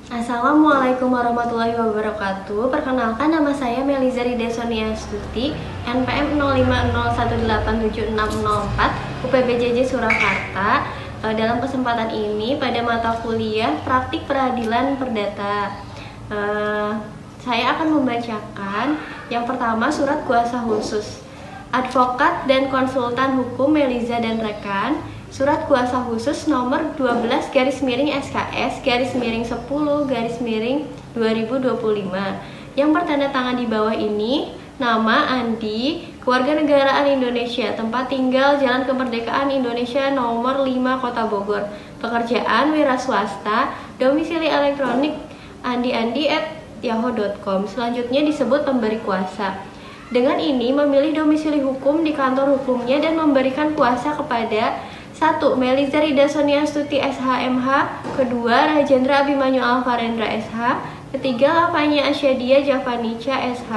Assalamualaikum warahmatullahi wabarakatuh. Perkenalkan, nama saya Meliza Rida Sonia Astuti, NPM 0501876604, UPBJJ Surakarta. Dalam kesempatan ini pada mata kuliah Praktik Peradilan Perdata, saya akan membacakan yang pertama surat kuasa khusus. Advokat dan konsultan hukum Meliza dan rekan, surat kuasa khusus nomor 12/10/10/2025 yang bertanda tangan di bawah ini. Nama Andi, kewarganegaraan Indonesia, tempat tinggal Jalan Kemerdekaan Indonesia nomor 5 Kota Bogor. Pekerjaan wira swasta, domisili elektronik andi@yahoo.com. Selanjutnya disebut pemberi kuasa. Dengan ini memilih domisili hukum di kantor hukumnya dan memberikan kuasa kepada 1. Meliza Rida Sonia Astuti SHMH. 2. Rajendra Abimanyu Alvarendra SH. 3. Lavanya Asyadia Javanica SH.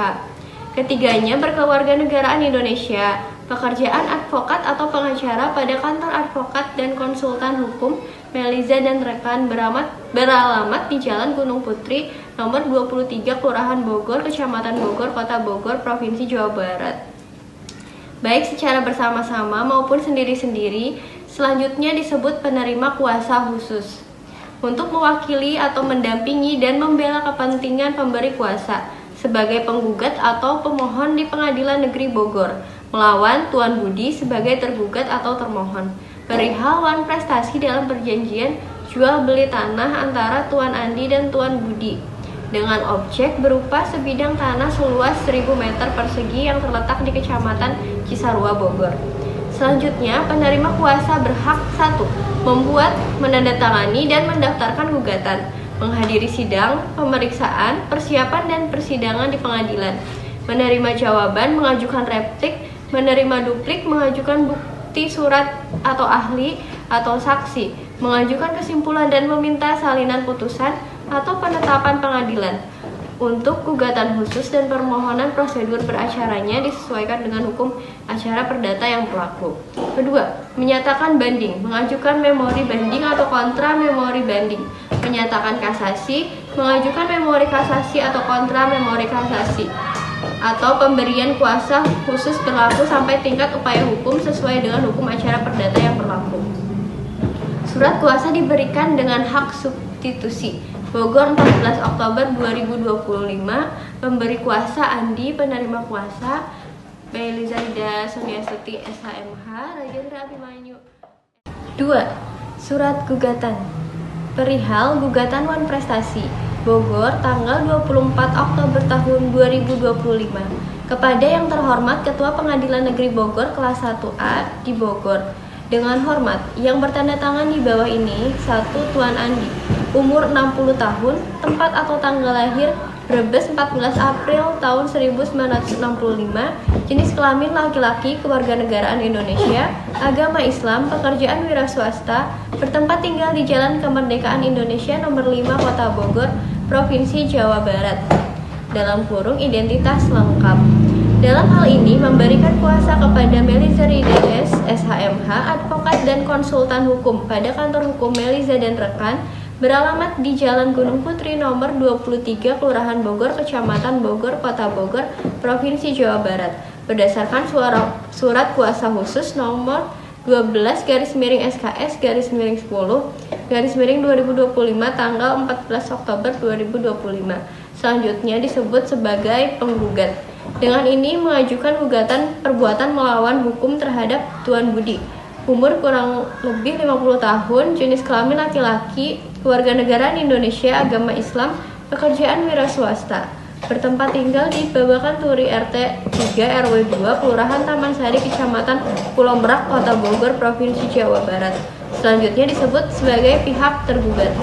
Ketiganya berkewarganegaraan Indonesia. Pekerjaan advokat atau pengacara pada kantor advokat dan konsultan hukum Meliza dan rekan, beralamat di Jalan Gunung Putri nomor 23 Kelurahan Bogor, Kecamatan Bogor, Kota Bogor, Provinsi Jawa Barat. Baik secara bersama-sama maupun sendiri-sendiri. Selanjutnya disebut penerima kuasa khusus. Untuk mewakili atau mendampingi dan membela kepentingan pemberi kuasa sebagai penggugat atau pemohon di Pengadilan Negeri Bogor, melawan Tuan Budi sebagai tergugat atau termohon, perihal wan prestasi dalam perjanjian jual beli tanah antara Tuan Andi dan Tuan Budi dengan objek berupa sebidang tanah seluas 1000 meter persegi yang terletak di Kecamatan Cisarua, Bogor. Selanjutnya, penerima kuasa berhak 1. Membuat, menandatangani, dan mendaftarkan gugatan, menghadiri sidang, pemeriksaan, persiapan, dan persidangan di pengadilan, menerima jawaban, mengajukan replik, menerima duplik, mengajukan bukti surat atau ahli atau saksi, mengajukan kesimpulan dan meminta salinan putusan atau penetapan pengadilan. Untuk gugatan khusus dan permohonan prosedur beracaranya disesuaikan dengan hukum acara perdata yang berlaku. 2. Menyatakan banding, mengajukan memori banding atau kontra memori banding, menyatakan kasasi, mengajukan memori kasasi atau kontra memori kasasi, atau pemberian kuasa khusus berlaku sampai tingkat upaya hukum sesuai dengan hukum acara perdata yang berlaku. Surat kuasa diberikan dengan hak substitusi. Bogor, 14 Oktober 2025. Pemberi kuasa Andi, penerima kuasa Meliza Rida Sonia Astuti SHMH. Rajendra Abimanyu. 2. Surat gugatan perihal gugatan wan prestasi. Bogor, tanggal 24 Oktober tahun 2025. Kepada yang terhormat Ketua Pengadilan Negeri Bogor kelas 1A di Bogor. Dengan hormat, yang bertanda tangan di bawah ini: 1. Tuan Andi, umur 60 tahun, tempat atau tanggal lahir Brebes 14 April tahun 1965, jenis kelamin laki-laki, kewarganegaraan Indonesia, agama Islam, pekerjaan wira swasta, bertempat tinggal di Jalan Kemerdekaan Indonesia nomor 5 Kota Bogor, Provinsi Jawa Barat. Dalam kurung identitas lengkap. Dalam hal ini memberikan kuasa kepada Meliza Rida SHMH, advokat dan konsultan hukum pada kantor hukum Meliza dan rekan, beralamat di Jalan Gunung Putri nomor 23 Kelurahan Bogor, Kecamatan Bogor, Kota Bogor, Provinsi Jawa Barat. Berdasarkan surat kuasa khusus nomor 12/SKS/10/2025 tanggal 14 Oktober 2025. Selanjutnya disebut sebagai penggugat. Dengan ini mengajukan gugatan perbuatan melawan hukum terhadap Tuan Budi. Umur kurang lebih 50 tahun, jenis kelamin laki-laki, kewarganegaraan Indonesia, agama Islam, pekerjaan wira swasta. Bertempat tinggal di Babakan Turi RT 3 RW 2 Kelurahan Taman Sari, Kecamatan Pulau Merak, Kota Bogor, Provinsi Jawa Barat. Selanjutnya disebut sebagai pihak tergugat.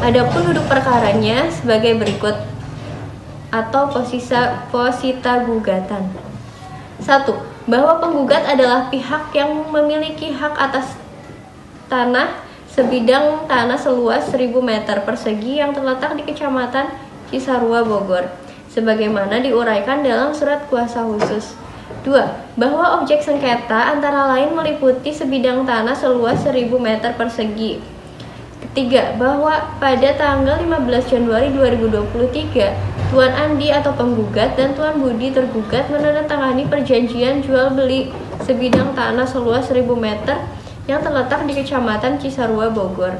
Adapun duduk perkaranya sebagai berikut atau posita gugatan. 1. Bahwa penggugat adalah pihak yang memiliki hak atas tanah sebidang tanah seluas 1000 meter persegi yang terletak di Kecamatan Cisarua, Bogor, sebagaimana diuraikan dalam surat kuasa khusus. 2. Bahwa objek sengketa antara lain meliputi sebidang tanah seluas 1000 meter persegi. Ketiga, bahwa pada tanggal 15 Januari 2023, Tuan Andi atau penggugat dan Tuan Budi tergugat menandatangani perjanjian jual beli sebidang tanah seluas 1000 meter yang terletak di Kecamatan Cisarua, Bogor.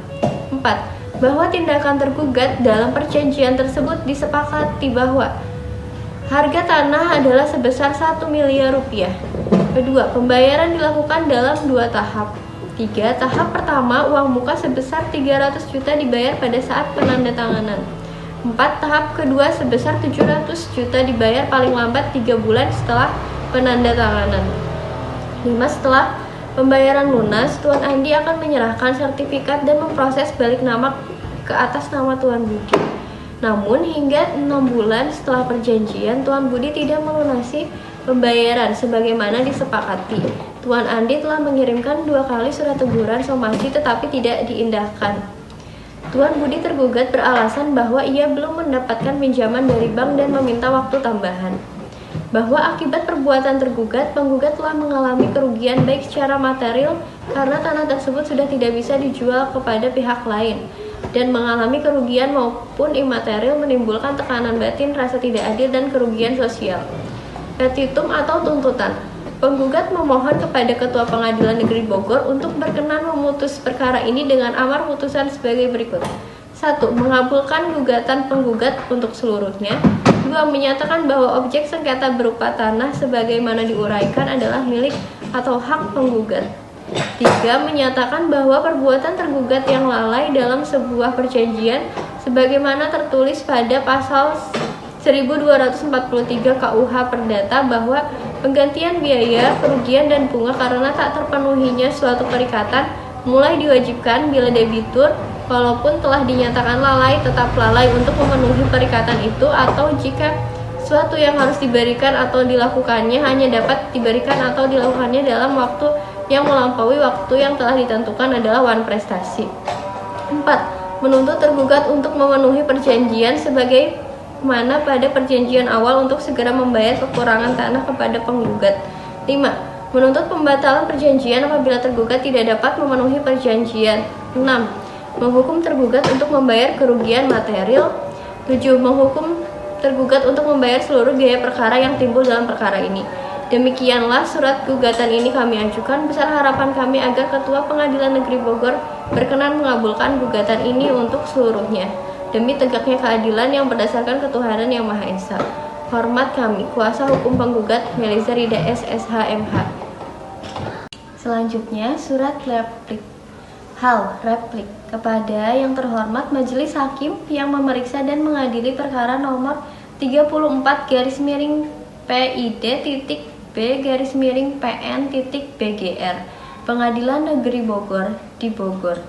4. Bahwa tindakan tergugat dalam perjanjian tersebut disepakati bahwa harga tanah adalah sebesar 1 miliar rupiah. Kedua, pembayaran dilakukan dalam 2 tahap. 3. Tahap pertama, uang muka sebesar 300 juta dibayar pada saat penandatanganan. 4. Tahap kedua sebesar 700 juta dibayar paling lambat 3 bulan setelah penandatanganan. 5. Setelah pembayaran lunas, Tuan Andi akan menyerahkan sertifikat dan memproses balik nama ke atas nama Tuan Budi. Namun hingga 6 bulan setelah perjanjian, Tuan Budi tidak melunasi pembayaran sebagaimana disepakati. Tuan Andi telah mengirimkan 2 kali surat teguran somasi tetapi tidak diindahkan. Tuan Budi tergugat beralasan bahwa ia belum mendapatkan pinjaman dari bank dan meminta waktu tambahan. Bahwa akibat perbuatan tergugat, penggugat telah mengalami kerugian baik secara material karena tanah tersebut sudah tidak bisa dijual kepada pihak lain, dan mengalami kerugian maupun imaterial menimbulkan tekanan batin, rasa tidak adil, dan kerugian sosial. Petitum atau tuntutan. Penggugat memohon kepada Ketua Pengadilan Negeri Bogor untuk berkenan memutus perkara ini dengan amar putusan sebagai berikut. 1. Mengabulkan gugatan penggugat untuk seluruhnya. 2. Menyatakan bahwa objek sengketa berupa tanah sebagaimana diuraikan adalah milik atau hak penggugat. 3. Menyatakan bahwa perbuatan tergugat yang lalai dalam sebuah perjanjian sebagaimana tertulis pada pasal 1243 KUH Perdata bahwa penggantian biaya, kerugian, dan bunga karena tak terpenuhinya suatu perikatan mulai diwajibkan bila debitur, walaupun telah dinyatakan lalai, tetap lalai untuk memenuhi perikatan itu, atau jika suatu yang harus diberikan atau dilakukannya hanya dapat diberikan atau dilakukannya dalam waktu yang melampaui waktu yang telah ditentukan adalah wan prestasi. 4. Menuntut tergugat untuk memenuhi perjanjian sebagai mana pada perjanjian awal untuk segera membayar kekurangan tanah kepada penggugat. 5. Menuntut pembatalan perjanjian apabila tergugat tidak dapat memenuhi perjanjian. 6. Menghukum tergugat untuk membayar kerugian material. 7. Menghukum tergugat untuk membayar seluruh biaya perkara yang timbul dalam perkara ini. Demikianlah surat gugatan ini kami ajukan. Besar harapan kami agar Ketua Pengadilan Negeri Bogor berkenan mengabulkan gugatan ini untuk seluruhnya, demi tegaknya keadilan yang berdasarkan ketuhanan yang Maha Esa. Hormat kami, kuasa hukum penggugat Meliza Rida SSH.MH. Selanjutnya, surat replik. Hal replik kepada yang terhormat Majelis Hakim yang memeriksa dan mengadili perkara nomor 34-PID.B-PN.BGR Pengadilan Negeri Bogor di Bogor.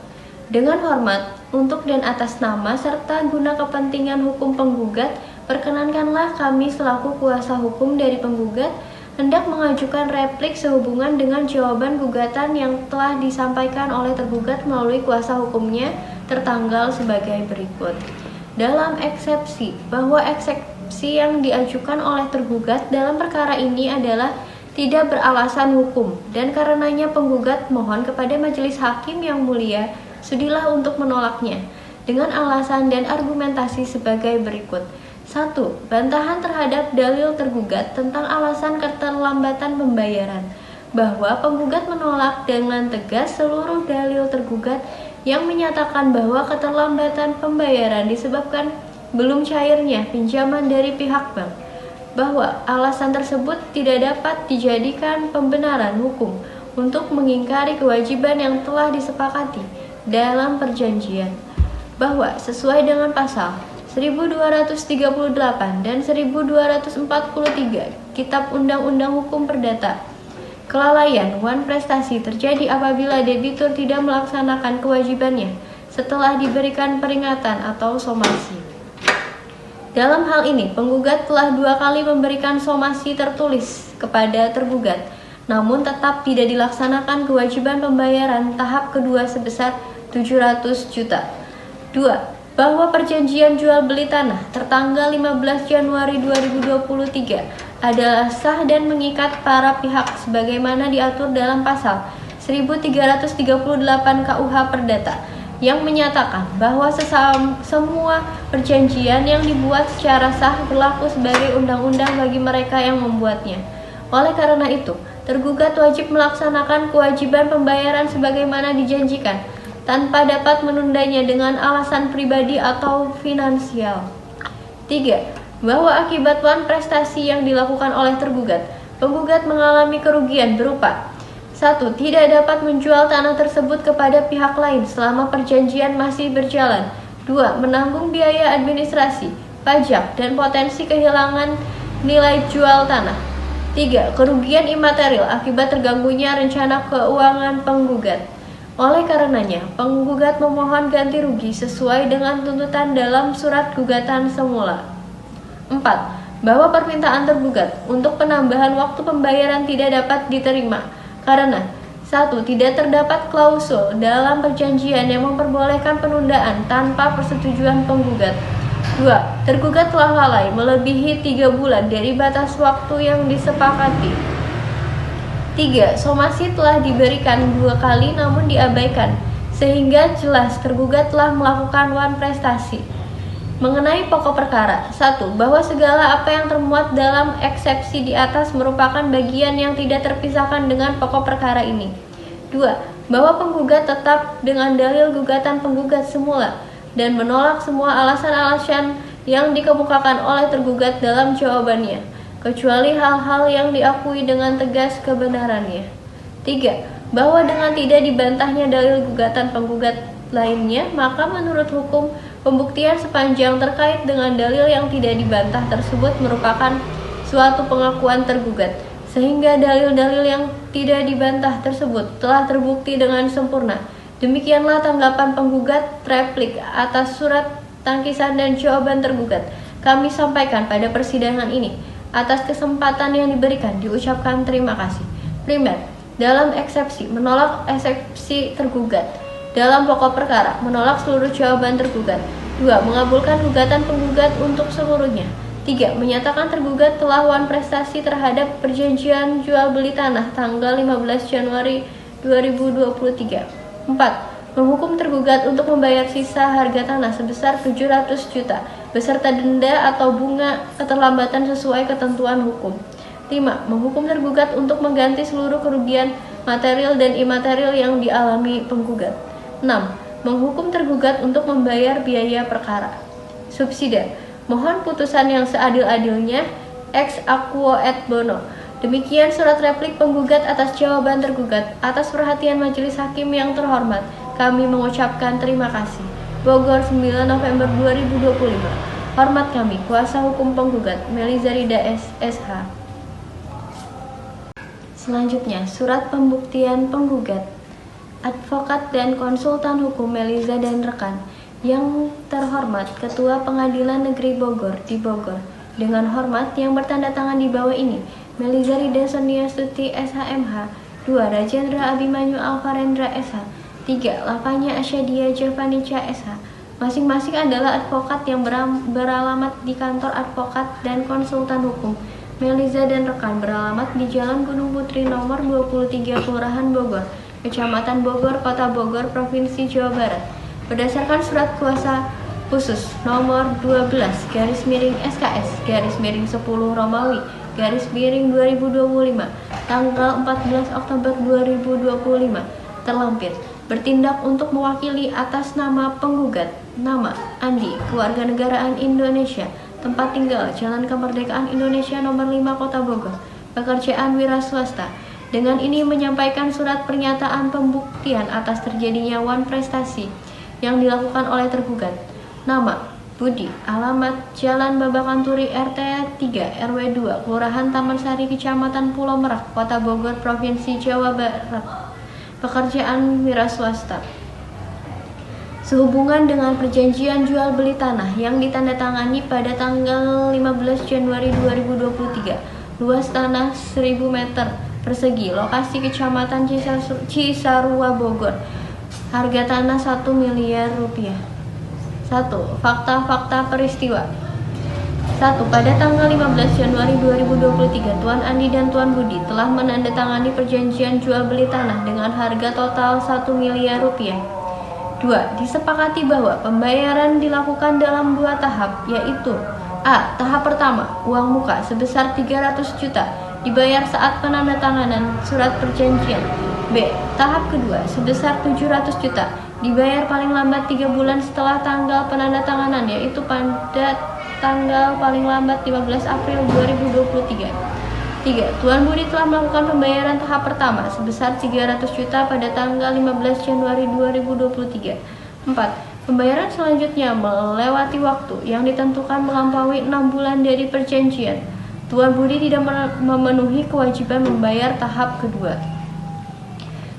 Dengan hormat, untuk dan atas nama serta guna kepentingan hukum penggugat, perkenankanlah kami selaku kuasa hukum dari penggugat hendak mengajukan replik sehubungan dengan jawaban gugatan yang telah disampaikan oleh tergugat melalui kuasa hukumnya tertanggal sebagai berikut. Dalam eksepsi, bahwa eksepsi yang diajukan oleh tergugat dalam perkara ini adalah tidak beralasan hukum, dan karenanya penggugat mohon kepada Majelis Hakim yang mulia sudilah untuk menolaknya dengan alasan dan argumentasi sebagai berikut. 1. Bantahan terhadap dalil tergugat tentang alasan keterlambatan pembayaran, bahwa penggugat menolak dengan tegas seluruh dalil tergugat yang menyatakan bahwa keterlambatan pembayaran disebabkan belum cairnya pinjaman dari pihak bank, bahwa alasan tersebut tidak dapat dijadikan pembenaran hukum untuk mengingkari kewajiban yang telah disepakati dalam perjanjian, bahwa sesuai dengan pasal 1238 dan 1243 Kitab Undang-Undang Hukum Perdata, kelalaian wan prestasi terjadi apabila debitur tidak melaksanakan kewajibannya setelah diberikan peringatan atau somasi. Dalam hal ini, penggugat telah 2 kali memberikan somasi tertulis kepada tergugat, namun tetap tidak dilaksanakan kewajiban pembayaran tahap kedua sebesar 700 juta. 2. Bahwa perjanjian jual beli tanah tertanggal 15 Januari 2023 adalah sah dan mengikat para pihak sebagaimana diatur dalam pasal 1338 KUH Perdata, yang menyatakan bahwa semua perjanjian yang dibuat secara sah berlaku sebagai undang-undang bagi mereka yang membuatnya. Oleh karena itu, tergugat wajib melaksanakan kewajiban pembayaran sebagaimana dijanjikan, tanpa dapat menundanya dengan alasan pribadi atau finansial. 3. Bahwa akibat wan prestasi yang dilakukan oleh tergugat, penggugat mengalami kerugian berupa 1. Tidak dapat menjual tanah tersebut kepada pihak lain selama perjanjian masih berjalan. 2. Menanggung biaya administrasi, pajak, dan potensi kehilangan nilai jual tanah. 3. Kerugian imaterial akibat terganggunya rencana keuangan penggugat. Oleh karenanya, penggugat memohon ganti rugi sesuai dengan tuntutan dalam surat gugatan semula. 4. Bahwa permintaan tergugat untuk penambahan waktu pembayaran tidak dapat diterima karena 1. Tidak terdapat klausul dalam perjanjian yang memperbolehkan penundaan tanpa persetujuan penggugat. 2. Tergugat telah lalai melebihi 3 bulan dari batas waktu yang disepakati. 3. Somasi telah diberikan 2 kali namun diabaikan, sehingga jelas tergugat telah melakukan wan prestasi. Mengenai pokok perkara, 1. Bahwa segala apa yang termuat dalam eksepsi di atas merupakan bagian yang tidak terpisahkan dengan pokok perkara ini. 2. Bahwa penggugat tetap dengan dalil gugatan penggugat semula dan menolak semua alasan-alasan yang dikemukakan oleh tergugat dalam jawabannya, kecuali hal-hal yang diakui dengan tegas kebenarannya. 3. Bahwa dengan tidak dibantahnya dalil gugatan penggugat lainnya, maka menurut hukum, pembuktian sepanjang terkait dengan dalil yang tidak dibantah tersebut merupakan suatu pengakuan tergugat, sehingga dalil-dalil yang tidak dibantah tersebut telah terbukti dengan sempurna. Demikianlah tanggapan penggugat replik atas surat tangkisan dan jawaban tergugat kami sampaikan pada persidangan ini. Atas kesempatan yang diberikan diucapkan terima kasih. Primer, dalam eksepsi menolak eksepsi tergugat. Dalam pokok perkara, menolak seluruh jawaban tergugat. 2. Mengabulkan gugatan penggugat untuk seluruhnya. 3. Menyatakan tergugat telah wan prestasi terhadap perjanjian jual beli tanah tanggal 15 Januari 2023. 4. Menghukum tergugat untuk membayar sisa harga tanah sebesar 700 juta beserta denda atau bunga keterlambatan sesuai ketentuan hukum. 5. Menghukum tergugat untuk mengganti seluruh kerugian material dan imaterial yang dialami penggugat. 6. Menghukum tergugat untuk membayar biaya perkara. Subsidiar. Mohon putusan yang seadil-adilnya ex aequo et bono. Demikian surat replik penggugat atas jawaban tergugat. Atas perhatian majelis hakim yang terhormat, kami mengucapkan terima kasih. Bogor, 9 November 2025. Hormat kami, kuasa hukum penggugat, Meliza Rida SH. Selanjutnya, surat pembuktian penggugat. Advokat dan konsultan hukum Meliza dan rekan. Yang terhormat Ketua Pengadilan Negeri Bogor di Bogor. Dengan hormat yang bertanda tangan di bawah ini, Meliza Rida Sonia Stuti SHMH. 2. Rajendra Abimanyu Alvarendra SH. 3. Lavanya Asyadia Javanica SH. Masing-masing adalah advokat yang beralamat di kantor advokat dan konsultan hukum Meliza dan rekan, beralamat di Jalan Gunung Putri nomor 23 Kelurahan Bogor, Kecamatan Bogor, Kota Bogor, Provinsi Jawa Barat. Berdasarkan surat kuasa khusus nomor 12/SKS/10 Romawi /2025 tanggal 14 Oktober 2025 terlampir, bertindak untuk mewakili atas nama penggugat. Nama Andi, Kewarganegaraan Indonesia, tempat tinggal Jalan Kemerdekaan Indonesia nomor 5 Kota Bogor, pekerjaan wira swasta. Dengan ini menyampaikan surat pernyataan pembuktian atas terjadinya wan prestasi yang dilakukan oleh tergugat. Nama Budi, alamat Jalan Babakan Turi RT 3 RW 2 Kelurahan Taman Sari Kecamatan Pulau Merak, Kota Bogor, Provinsi Jawa Barat. Pekerjaan wira swasta. Sehubungan dengan perjanjian jual beli tanah yang ditandatangani pada tanggal 15 Januari 2023, luas tanah 1000 meter persegi, lokasi Kecamatan Cisarua Bogor. Harga tanah 1 miliar rupiah. 1. Fakta-fakta peristiwa. 1. Pada tanggal 15 Januari 2023, Tuan Andi dan Tuan Budi telah menandatangani perjanjian jual beli tanah dengan harga total 1 miliar rupiah. 2. Disepakati bahwa pembayaran dilakukan dalam 2 tahap, yaitu A. Tahap pertama, uang muka sebesar 300 juta dibayar saat penandatanganan surat perjanjian. B. Tahap kedua sebesar 700 juta dibayar paling lambat 3 bulan setelah tanggal penandatanganan, yaitu pada tanggal paling lambat 15 April 2023. 3. Tuan Budi telah melakukan pembayaran tahap pertama sebesar 300 juta pada tanggal 15 Januari 2023. 4. Pembayaran selanjutnya melewati waktu yang ditentukan melampaui 6 bulan dari perjanjian. Tuan Budi tidak memenuhi kewajiban membayar tahap kedua.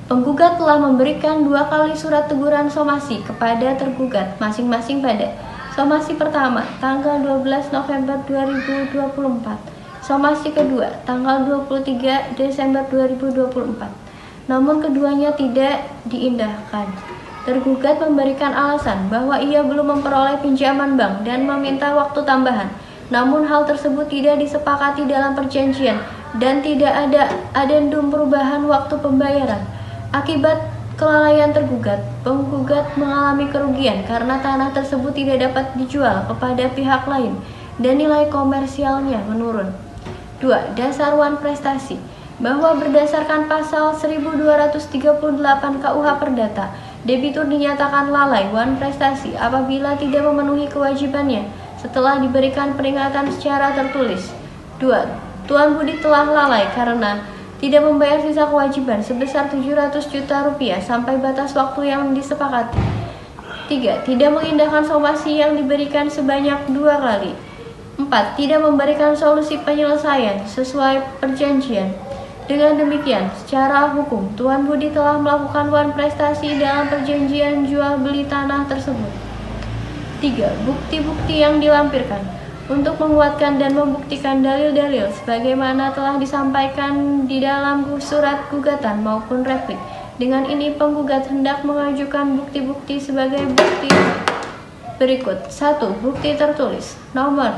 Penggugat telah memberikan 2 kali surat teguran somasi kepada tergugat masing-masing pada somasi pertama tanggal 12 November 2024, somasi kedua tanggal 23 Desember 2024. Namun keduanya tidak diindahkan. Tergugat memberikan alasan bahwa ia belum memperoleh pinjaman bank dan meminta waktu tambahan. Namun hal tersebut tidak disepakati dalam perjanjian dan tidak ada adendum perubahan waktu pembayaran. Akibat kelalaian tergugat, penggugat mengalami kerugian karena tanah tersebut tidak dapat dijual kepada pihak lain dan nilai komersialnya menurun. 2. Dasar wan prestasi bahwa berdasarkan pasal 1238 KUH Perdata, debitur dinyatakan lalai wan prestasi apabila tidak memenuhi kewajibannya setelah diberikan peringatan secara tertulis. 2. Tuan Budi telah lalai karena tidak membayar sisa kewajiban sebesar 700 juta rupiah sampai batas waktu yang disepakati. 3. Tidak mengindahkan somasi yang diberikan sebanyak 2 kali. 4. Tidak memberikan solusi penyelesaian sesuai perjanjian. Dengan demikian, secara hukum, Tuan Budi telah melakukan wan prestasi dalam perjanjian jual beli tanah tersebut. 3. Bukti-bukti yang dilampirkan untuk menguatkan dan membuktikan dalil-dalil sebagaimana telah disampaikan di dalam surat gugatan maupun replik. Dengan ini, penggugat hendak mengajukan bukti-bukti sebagai bukti berikut. 1. Bukti tertulis nomor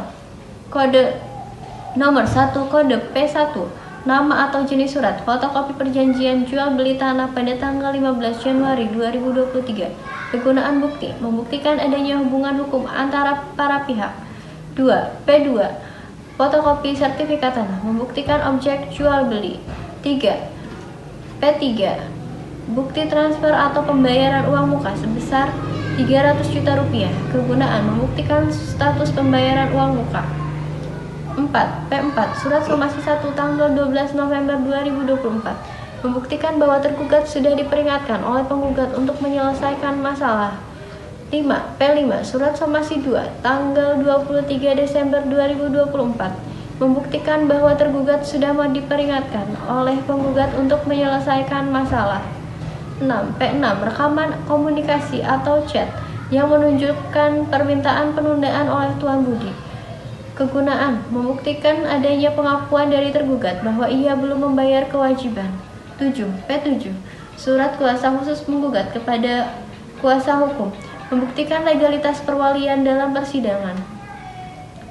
1 kode P1, nama atau jenis surat, fotokopi perjanjian jual beli tanah pada tanggal 15 Januari 2023. Kegunaan bukti, membuktikan adanya hubungan hukum antara para pihak. 2. P2, fotokopi sertifikat tanah, membuktikan objek jual beli. 3. P3, bukti transfer atau pembayaran uang muka sebesar 300 juta rupiah. Kegunaan, membuktikan status pembayaran uang muka. 4. P4, surat somasi 1 tanggal 12 November 2024, membuktikan bahwa tergugat sudah diperingatkan oleh penggugat untuk menyelesaikan masalah. 5. P5, surat somasi 2 tanggal 23 Desember 2024, membuktikan bahwa tergugat sudah diperingatkan oleh penggugat untuk menyelesaikan masalah. 6. P6, rekaman komunikasi atau chat yang menunjukkan permintaan penundaan oleh Tuan Budi. Kegunaan, membuktikan adanya pengakuan dari tergugat bahwa ia belum membayar kewajiban. 7. P7, surat kuasa khusus menggugat kepada kuasa hukum, membuktikan legalitas perwalian dalam persidangan.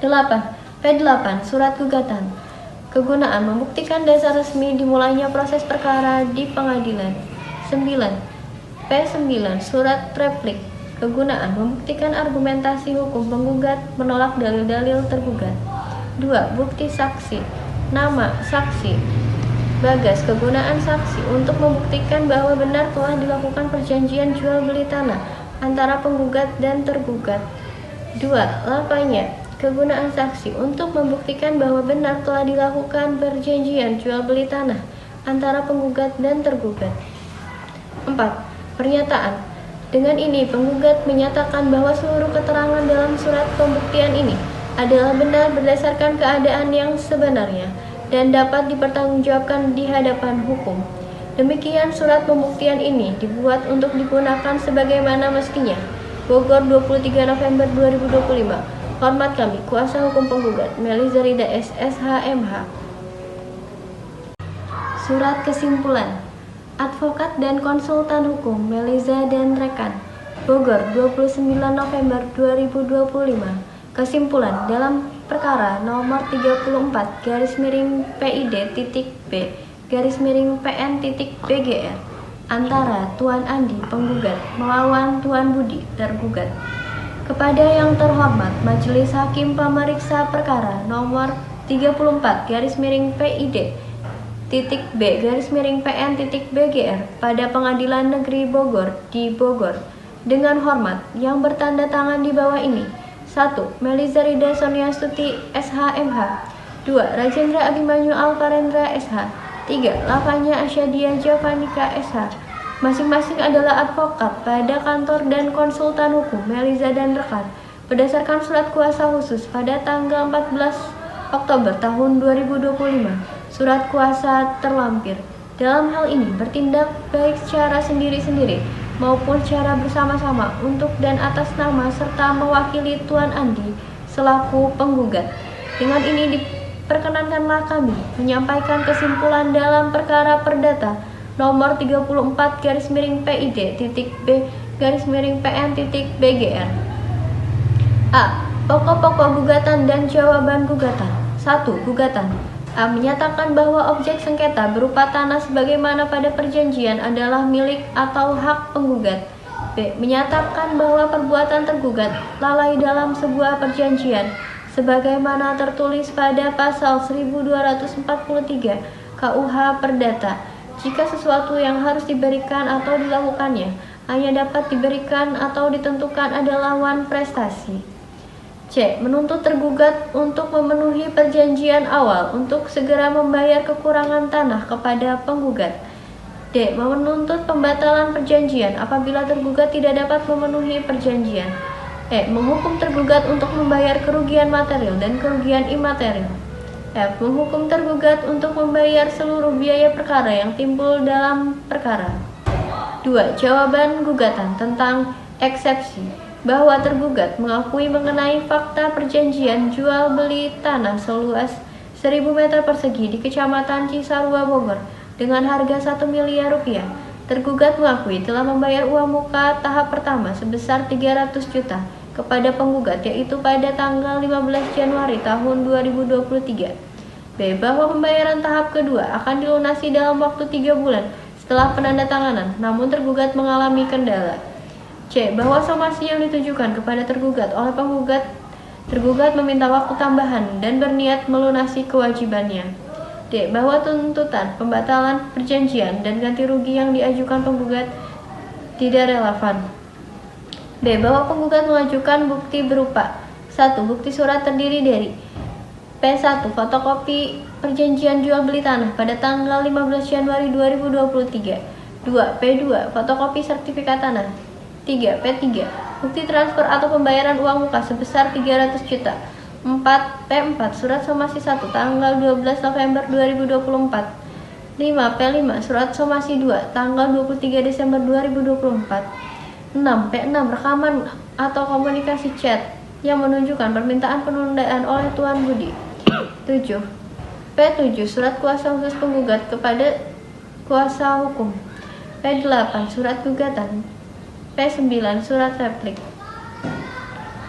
8. P8, surat gugatan. Kegunaan, membuktikan dasar resmi dimulainya proses perkara di pengadilan. 9. P9, surat replik. Kegunaan, membuktikan argumentasi hukum penggugat menolak dalil-dalil tergugat. 2. Bukti saksi. Nama saksi Bagas. Kegunaan saksi untuk membuktikan bahwa benar telah dilakukan perjanjian jual beli tanah antara penggugat dan tergugat. 2. Lapanya. Kegunaan saksi untuk membuktikan bahwa benar telah dilakukan perjanjian jual beli tanah antara penggugat dan tergugat. 4. Pernyataan. Dengan ini, penggugat menyatakan bahwa seluruh keterangan dalam surat pembuktian ini adalah benar berdasarkan keadaan yang sebenarnya dan dapat dipertanggungjawabkan di hadapan hukum. Demikian surat pembuktian ini dibuat untuk digunakan sebagaimana mestinya. Bogor, 23 November 2025. Hormat kami, kuasa hukum penggugat, Meliza Rida S. SHMH. Surat kesimpulan. Advokat dan konsultan hukum Meliza dan rekan, Bogor, 29 November 2025. Kesimpulan dalam perkara nomor 34 PID.B PN.BGR antara Tuan Andi penggugat melawan Tuan Budi tergugat. Kepada yang terhormat Majelis Hakim Pemeriksa Perkara nomor 34/PID (B-PN-BGR) pada Pengadilan Negeri Bogor di Bogor dengan hormat yang bertanda tangan di bawah ini. 1. Melisa Rida Sonia Stuti SH.MH. 2. Rajendra Abimanyu Alparendra SH. 3. Lavanya Asyadia Javanika SH. Masing-masing adalah advokat pada kantor dan konsultan hukum Melisa dan rekan berdasarkan surat kuasa khusus pada tanggal 14 Oktober tahun 2025. Surat kuasa terlampir dalam hal ini bertindak baik secara sendiri-sendiri maupun secara bersama-sama untuk dan atas nama serta mewakili Tuan Andi selaku penggugat. Dengan ini diperkenankanlah kami menyampaikan kesimpulan dalam perkara perdata nomor 34/PID.B-PN.BGR. A. Pokok-pokok gugatan dan jawaban gugatan. 1. Gugatan. A. Menyatakan bahwa objek sengketa berupa tanah sebagaimana pada perjanjian adalah milik atau hak penggugat. B. Menyatakan bahwa perbuatan tergugat lalai dalam sebuah perjanjian sebagaimana tertulis pada pasal 1243 KUH Perdata. Jika sesuatu yang harus diberikan atau dilakukannya hanya dapat diberikan atau ditentukan adalah lawan prestasi. C. Menuntut tergugat untuk memenuhi perjanjian awal untuk segera membayar kekurangan tanah kepada penggugat. D. Menuntut pembatalan perjanjian apabila tergugat tidak dapat memenuhi perjanjian. E. Menghukum tergugat untuk membayar kerugian material dan kerugian imaterial. F. Menghukum tergugat untuk membayar seluruh biaya perkara yang timbul dalam perkara. 2. Jawaban gugatan tentang eksepsi bahwa tergugat mengakui mengenai fakta perjanjian jual beli tanah seluas 1.000 meter persegi di Kecamatan Cisarua, Bogor dengan harga 1 miliar rupiah. Tergugat mengakui telah membayar uang muka tahap pertama sebesar 300 juta kepada penggugat yaitu pada tanggal 15 Januari tahun 2023. B. Bahwa pembayaran tahap kedua akan dilunasi dalam waktu 3 bulan setelah penandatanganan, namun tergugat mengalami kendala. C. Bahwa somasi yang ditujukan kepada tergugat oleh tergugat meminta waktu tambahan dan berniat melunasi kewajibannya. D. Bahwa tuntutan pembatalan perjanjian dan ganti rugi yang diajukan penggugat tidak relevan. B. Bahwa penggugat mengajukan bukti berupa 1. Bukti surat terdiri dari P1. Fotokopi perjanjian jual beli tanah pada tanggal 15 Januari 2023. 2. P2. Fotokopi sertifikat tanah. 3. P3. Bukti transfer atau pembayaran uang muka sebesar 300 juta. 4. P4. Surat somasi 1 tanggal 12 November 2024. 5. P5. Surat somasi 2 tanggal 23 Desember 2024. 6. P6. Rekaman atau komunikasi chat yang menunjukkan permintaan penundaan oleh Tuan Budi. 7. P7. Surat kuasa khusus penggugat kepada kuasa hukum. P8. Surat gugatan. P9. Surat replik.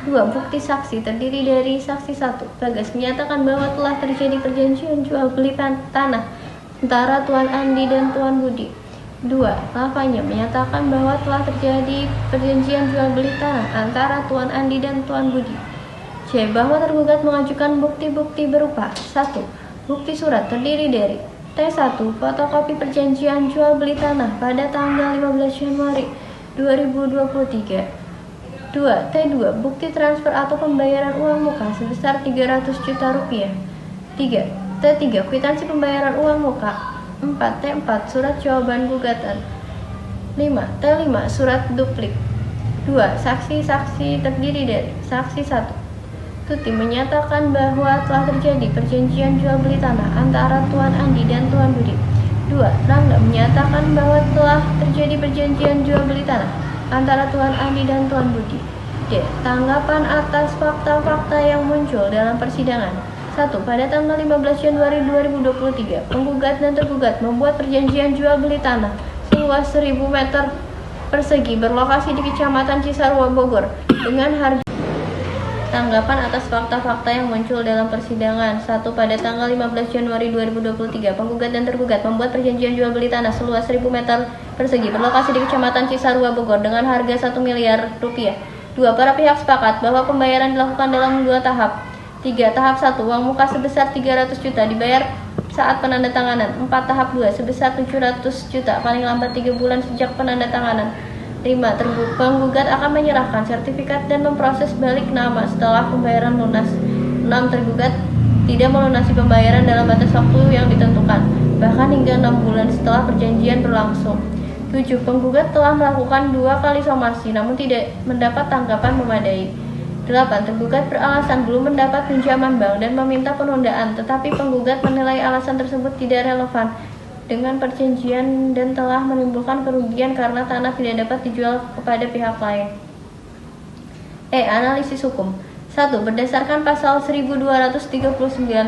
2. Bukti saksi terdiri dari saksi 1. Bagas menyatakan bahwa telah terjadi perjanjian jual beli tanah antara Tuan Andi dan Tuan Budi. 2. Lavanya menyatakan bahwa telah terjadi perjanjian jual beli tanah antara Tuan Andi dan Tuan Budi. C. Bahwa tergugat mengajukan bukti-bukti berupa 1. Bukti surat terdiri dari T1. Fotokopi perjanjian jual beli tanah pada tanggal 15 Januari 2023. 2. T2. Bukti transfer atau pembayaran uang muka sebesar 300 juta rupiah. 3. T3. Kwitansi pembayaran uang muka. 4. T4. Surat jawaban gugatan. 5. T5. Surat duplik. 2. Saksi-saksi terdiri dari saksi 1. Tuti menyatakan bahwa telah terjadi perjanjian jual beli tanah antara Tuan Andi dan Tuan Budi. 2. Rangga menyatakan bahwa telah terjadi perjanjian jual beli tanah antara Tuan Andi dan Tuan Budi. D. Tanggapan atas fakta-fakta yang muncul dalam persidangan. 1. Pada tanggal 15 Januari 2023, penggugat dan tergugat membuat perjanjian jual beli tanah seluas 1.000 meter persegi berlokasi di Kecamatan Cisarua, Bogor dengan harga Tanggapan atas fakta-fakta yang muncul dalam persidangan. 1. Pada tanggal 15 Januari 2023, penggugat dan tergugat membuat perjanjian jual beli tanah seluas 1000 meter persegi berlokasi di Kecamatan Cisarua, Bogor dengan harga 1 miliar rupiah. 2. Para pihak sepakat bahwa pembayaran dilakukan dalam 2 tahap. 3. Tahap 1, uang muka sebesar 300 juta dibayar saat penandatanganan. 4. Tahap 2, sebesar 700 juta paling lambat 3 bulan sejak penandatanganan. 5. Penggugat akan menyerahkan sertifikat dan memproses balik nama setelah pembayaran lunas. 6. Tergugat tidak melunasi pembayaran dalam batas waktu yang ditentukan, bahkan hingga 6 bulan setelah perjanjian berlangsung. 7. Penggugat telah melakukan 2 kali somasi namun tidak mendapat tanggapan memadai. 8. Tergugat beralasan belum mendapat pinjaman bank dan meminta penundaan, tetapi penggugat menilai alasan tersebut tidak relevan dengan perjanjian dan telah menimbulkan kerugian karena tanah tidak dapat dijual kepada pihak lain. Analisis hukum. 1. Berdasarkan pasal 1239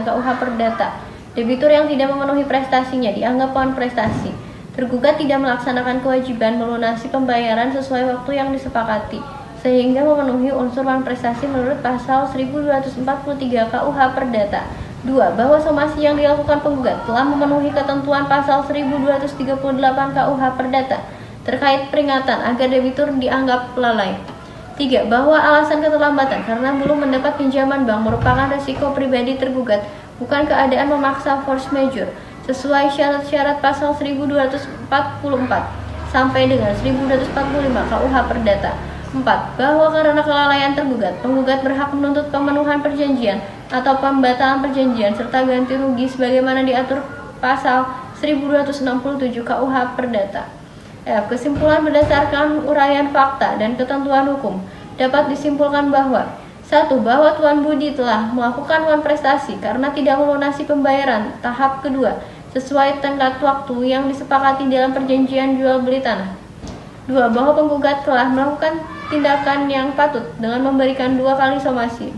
KUH Perdata, debitur yang tidak memenuhi prestasinya dianggap wan prestasi. Tergugat tidak melaksanakan kewajiban melunasi pembayaran sesuai waktu yang disepakati, sehingga memenuhi unsur wan prestasi menurut pasal 1243 KUH Perdata. 2. Bahwa somasi yang dilakukan penggugat telah memenuhi ketentuan pasal 1238 KUH Perdata terkait peringatan agar debitur dianggap lalai. 3. Bahwa alasan keterlambatan karena belum mendapat pinjaman bank merupakan risiko pribadi tergugat, bukan keadaan memaksa force majeure, sesuai syarat-syarat pasal 1244 sampai dengan 1245 KUH Perdata. 4. Bahwa karena kelalaian tergugat, penggugat berhak menuntut pemenuhan perjanjian atau pembatalan perjanjian serta ganti rugi sebagaimana diatur pasal 1267 KUH Perdata. Kesimpulan berdasarkan uraian fakta dan ketentuan hukum dapat disimpulkan bahwa 1. Bahwa Tuan Budi telah melakukan wan prestasi karena tidak melunasi pembayaran tahap kedua sesuai tenggat waktu yang disepakati dalam perjanjian jual beli tanah. 2. Bahwa penggugat telah melakukan tindakan yang patut dengan memberikan 2 kali somasi,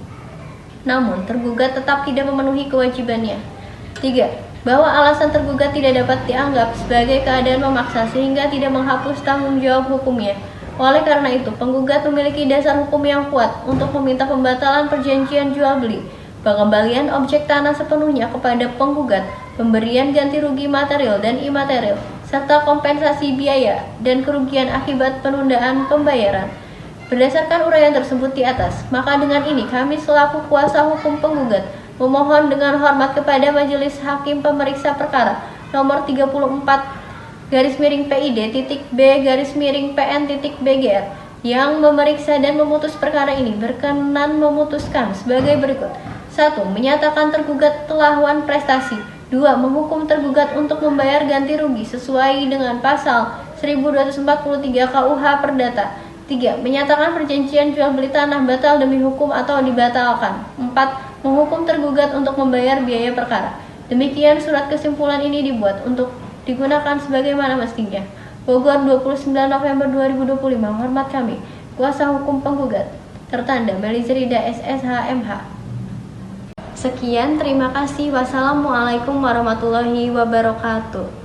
namun tergugat tetap tidak memenuhi kewajibannya. 3. Bahwa alasan tergugat tidak dapat dianggap sebagai keadaan memaksa sehingga tidak menghapus tanggung jawab hukumnya. Oleh karena itu, penggugat memiliki dasar hukum yang kuat untuk meminta pembatalan perjanjian jual beli, pengembalian objek tanah sepenuhnya kepada penggugat, pemberian ganti rugi material dan imaterial, serta kompensasi biaya dan kerugian akibat penundaan pembayaran. Berdasarkan uraian tersebut di atas, maka dengan ini kami selaku kuasa hukum penggugat memohon dengan hormat kepada Majelis Hakim Pemeriksa Perkara nomor 34 PID.B-PN.BGR yang memeriksa dan memutus perkara ini berkenan memutuskan sebagai berikut. 1. Menyatakan tergugat telah wan prestasi. 2. Menghukum tergugat untuk membayar ganti rugi sesuai dengan pasal 1243 KUH Perdata. 3. Menyatakan perjanjian jual beli tanah batal demi hukum atau dibatalkan. 4. Menghukum tergugat untuk membayar biaya perkara. Demikian surat kesimpulan ini dibuat untuk digunakan sebagaimana mestinya. Bogor, 29 November 2025. Hormat kami, kuasa hukum penggugat. Tertanda Melizrida SSH.MH. Sekian, terima kasih. Wassalamualaikum warahmatullahi wabarakatuh.